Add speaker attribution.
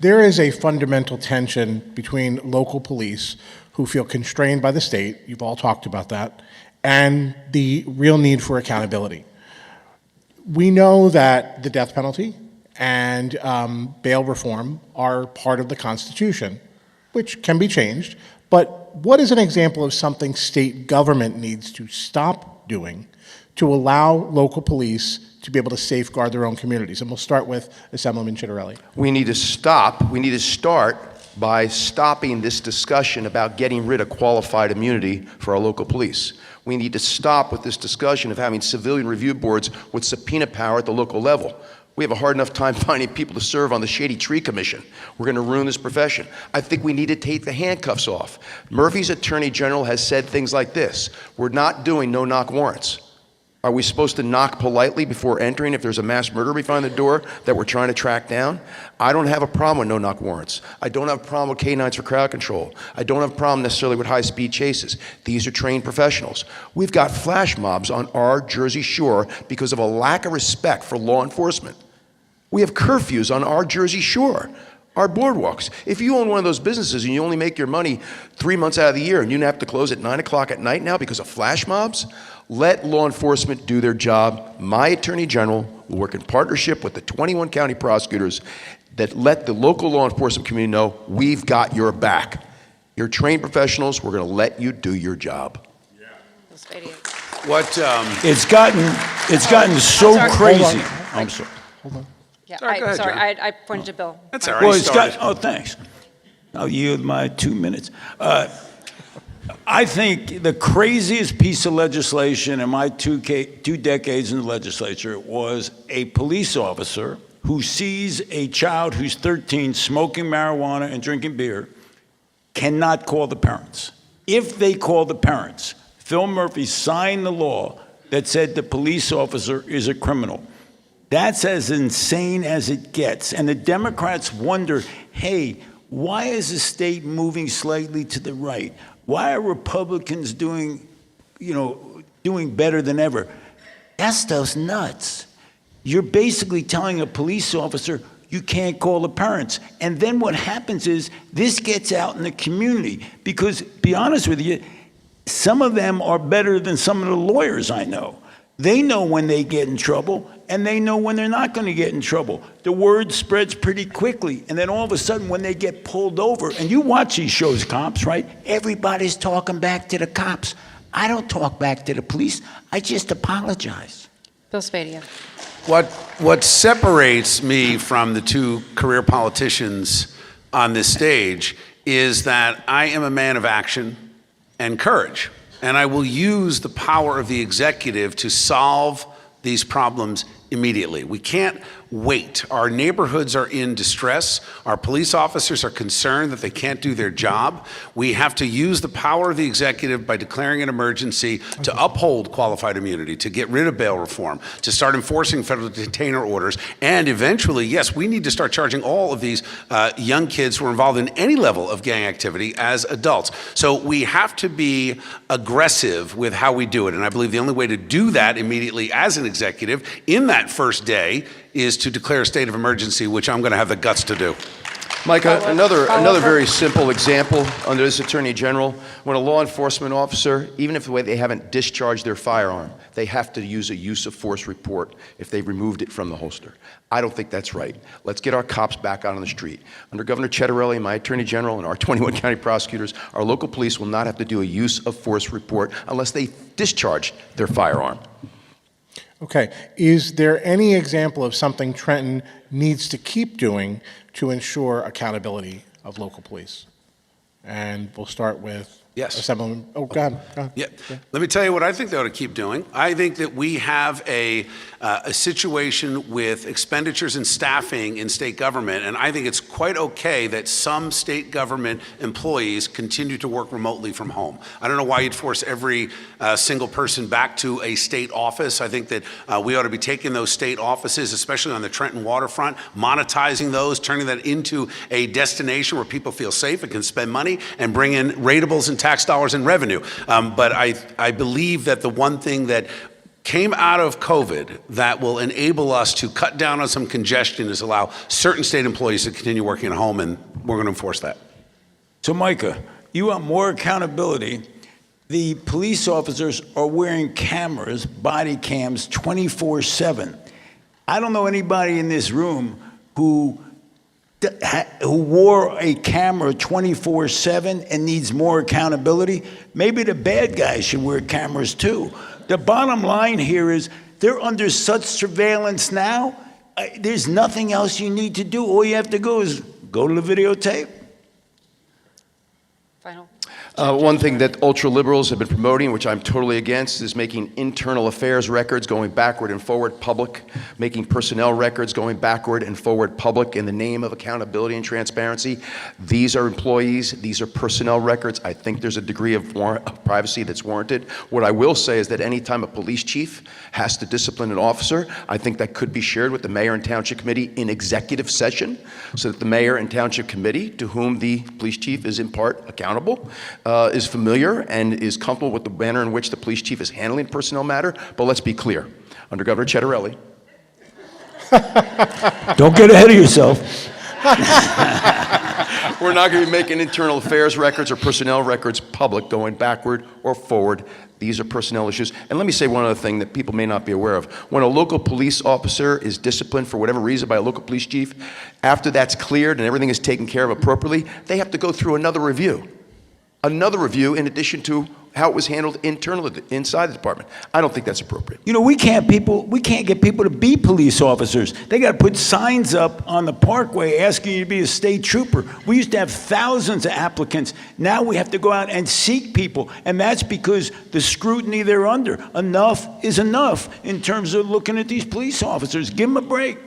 Speaker 1: There is a fundamental tension between local police who feel constrained by the state, you've all talked about that, and the real need for accountability. We know that the death penalty and bail reform are part of the Constitution, which can be changed, but what is an example of something state government needs to stop doing to allow local police to be able to safeguard their own communities? And we'll start with Assemblyman Chitterelli.
Speaker 2: We need to start by stopping this discussion about getting rid of qualified immunity for our local police. We need to stop with this discussion of having civilian review boards with subpoena power at the local level. We have a hard enough time finding people to serve on the Shady Tree Commission. We're going to ruin this profession. I think we need to take the handcuffs off. Murphy's Attorney General has said things like this: we're not doing no-knock warrants. Are we supposed to knock politely before entering if there's a mass murderer behind the door that we're trying to track down? I don't have a problem with no-knock warrants. I don't have a problem with canines for crowd control. I don't have a problem necessarily with high-speed chases. These are trained professionals. We've got flash mobs on our Jersey Shore because of a lack of respect for law enforcement. We have curfews on our Jersey Shore, our boardwalks. If you own one of those businesses and you only make your money 3 months out of the year and you have to close at 9 o'clock at night now because of flash mobs, let law enforcement do their job. My Attorney General will work in partnership with the 21 county prosecutors that let the local law enforcement community know we've got your back. You're trained professionals. We're going to let you do your job.
Speaker 3: Yeah.
Speaker 4: It's gotten so crazy. I'm sorry.
Speaker 1: Hold on.
Speaker 3: Yeah,
Speaker 5: Sorry,
Speaker 3: I pointed to Bill.
Speaker 5: That's all right.
Speaker 4: Well, thanks. I'll yield my 2 minutes. I think the craziest piece of legislation in my two decades in the legislature was a police officer who sees a child who's 13 smoking marijuana and drinking beer cannot call the parents. If they call the parents, Phil Murphy signed the law that said the police officer is a criminal. That's as insane as it gets. And the Democrats wonder, hey, why is the state moving slightly to the right? Why are Republicans doing better than ever? That stuff's nuts. You're basically telling a police officer you can't call the parents. And then what happens is this gets out in the community because, be honest with you, some of them are better than some of the lawyers I know. They know when they get in trouble, and they know when they're not going to get in trouble. The word spreads pretty quickly, and then all of a sudden when they get pulled over, and you watch these shows, Cops, right? Everybody's talking back to the cops. I don't talk back to the police. I just apologize.
Speaker 3: Bill Spadia.
Speaker 5: What separates me from the two career politicians on this stage is that I am a man of action and courage. And I will use the power of the executive to solve these problems immediately. We can't wait. Our neighborhoods are in distress. Our police officers are concerned that they can't do their job. We have to use the power of the executive by declaring an emergency to uphold qualified immunity, to get rid of bail reform, to start enforcing federal detainer orders, and eventually, yes, we need to start charging all of these young kids who are involved in any level of gang activity as adults. So we have to be aggressive with how we do it, and I believe the only way to do that immediately as an executive in that first day is to declare a state of emergency, which I'm going to have the guts to do.
Speaker 2: Micah, another very simple example under this Attorney General, when a law enforcement officer, even if they haven't discharged their firearm, they have to use a use of force report if they've removed it from the holster. I don't think that's right. Let's get our cops back out on the street. Under Governor Chitterelli, my Attorney General, and our 21 county prosecutors, our local police will not have to do a use of force report unless they discharge their firearm.
Speaker 1: Okay, is there any example of something Trenton needs to keep doing to ensure accountability of local police? And we'll start with Assemblyman. Oh, go ahead.
Speaker 5: Yeah. Let me tell you what I think they ought to keep doing. I think that we have a situation with expenditures and staffing in state government, and I think it's quite okay that some state government employees continue to work remotely from home. I don't know why you'd force every single person back to a state office. I think that we ought to be taking those state offices, especially on the Trenton waterfront, monetizing those, turning that into a destination where people feel safe and can spend money and bring in ratables and tax dollars and revenue. But I believe that the one thing that came out of COVID that will enable us to cut down on some congestion is allow certain state employees to continue working at home, and we're going to enforce that.
Speaker 4: So, Micah, you want more accountability. The police officers are wearing cameras, body cams, 24/7. I don't know anybody in this room who wore a camera 24/7 and needs more accountability. Maybe the bad guys should wear cameras too. The bottom line here is they're under such surveillance now, there's nothing else you need to do. All you have to go is go to the videotape.
Speaker 3: Final.
Speaker 2: One thing that ultra-liberals have been promoting, which I'm totally against, is making internal affairs records going backward and forward public, making personnel records going backward and forward public in the name of accountability and transparency. These are employees, these are personnel records. I think there's a degree of privacy that's warranted. What I will say is that any time a police chief has to discipline an officer, I think that could be shared with the mayor and township committee in executive session, so that the mayor and township committee, to whom the police chief is in part accountable, is familiar and is comfortable with the manner in which the police chief is handling personnel matter. But let's be clear, under Governor Cettarelli,
Speaker 4: Don't get ahead of yourself.
Speaker 2: we're not going to be making internal affairs records or personnel records public going backward or forward. These are personnel issues. And let me say one other thing that people may not be aware of. When a local police officer is disciplined for whatever reason by a local police chief, after that's cleared and everything is taken care of appropriately, they have to go through another review. Another review in addition to how it was handled internally inside the department. I don't think that's appropriate.
Speaker 4: You know, we can't get people to be police officers. They got to put signs up on the parkway asking you to be a state trooper. We used to have thousands of applicants. Now we have to go out and seek people, and that's because the scrutiny they're under. Enough is enough in terms of looking at these police officers. Give them a break.